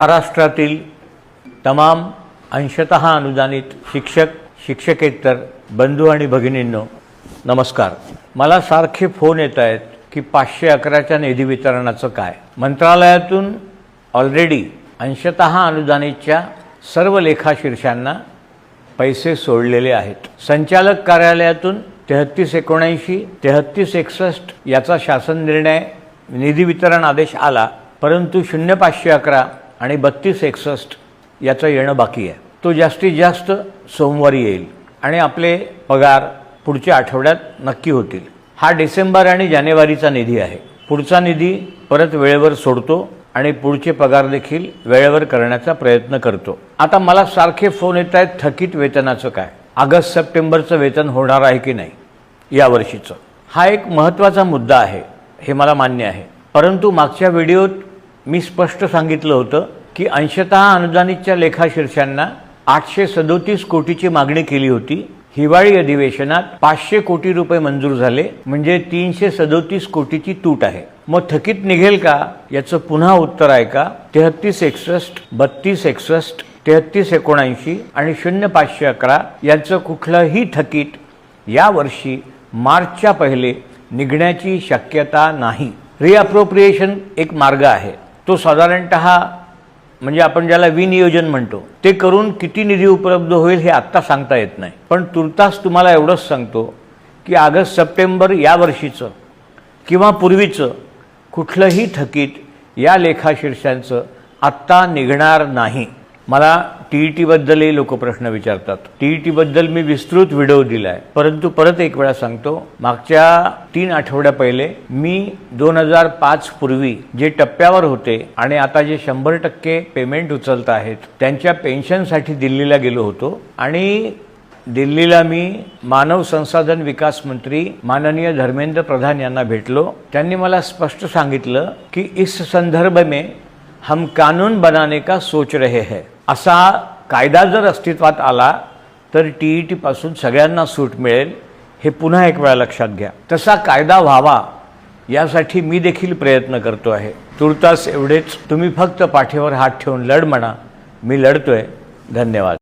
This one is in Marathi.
महाराष्ट्रातील तमाम अंशतः अनुदानित शिक्षक शिक्षकेतर बंधू आणि भगिनींनो नमस्कार। मला सारखे फोन येत आहेत की 511च्या निधी वितरणाचं काय। मंत्रालयातून ऑलरेडी अंशतः अनुदानितच्या सर्व लेखाशीर्षांना पैसे सोडलेले आहेत। संचालक कार्यालयातून 3379 3361 याचा शासन निर्णय निधी वितरण आदेश आला, परंतु 0511 आणि 3261 याचं येणं बाकी आहे। तो जास्तीत जास्त सोमवारी येईल आणि आपले पगार पुढच्या आठवड्यात नक्की होतील। हा डिसेंबर आणि जानेवारीचा निधी आहे। पुढचा निधी परत वेळेवर सोडतो आणि पुढचे पगार देखील वेळेवर करण्याचा प्रयत्न करतो। आता मला सारखे फोन येत आहेत थकीत वेतनाचं काय, ऑगस्ट सप्टेंबरचं वेतन होणार आहे की नाही या वर्षीचं। हा एक महत्त्वाचा मुद्दा आहे, हे मला मान्य आहे, परंतु मागच्या व्हिडिओत मी स्पष्ट सांगितलं होतं की अंशतः अनुदानितच्या लेखाशीर्षांना 837 कोटीची मागणी केली होती। हिवाळी अधिवेशनात 500 कोटी रुपये मंजूर झाले, म्हणजे 337 कोटीची तूट आहे। मग थकीत निघेल का याचं पुन्हा उत्तर आहे का 3361 3261 3379 आणि 0511 यांचं कुठलंही थकीत या वर्षी मार्चच्या पहिले निघण्याची शक्यता नाही। रिअप्रोप्रिएशन एक मार्ग आहे, तो साधारणतः म्हणजे आपण ज्याला विनियोजन म्हणतो ते करून किती निधी उपलब्ध होईल हे आत्ता सांगता येत नाही। पण तुर्तास तुम्हाला एवढंच सांगतो की ऑगस्ट सप्टेंबर या वर्षीचं किंवा पूर्वीचं कुठलंही थकीत या लेखाशीर्षांचं आत्ता निघणार नाही। मला TET बद्दलही लोक प्रश्न विचारतात। TET बद्दल मी विस्तृत व्हिडिओ दिलाय, परंतु परत एक वेळा सांगतो, मागच्या 3 आठवड्या पहिले मी 2005 पूर्वी जे टप्प्यावर होते आणि आता जे 100% पेमेंट उचलत आहेत त्यांच्या पेन्शनसाठी दिल्लीला गेलो होतो आणि दिल्लीला मी मानव संसाधन विकास मंत्री माननीय धर्मेंद्र प्रधान यांना भेटलो। त्यांनी मला स्पष्ट सांगितलं की इस संदर्भ में हम कानून बनाने का सोच रहे हैं। असा कायदा जर अस्तित्वात आला तर TET पासून सगळ्यांना सूट मिळेल, हे पुन्हा एक वेळा लक्षात घ्या। तसा कायदा व्हावा यासाठी मी देखील प्रयत्न करतो आहे। तुर्तास एवढेच, तुम्ही फक्त पाठीवर हात ठेवून लढ म्हणा, मी लढतोय। धन्यवाद।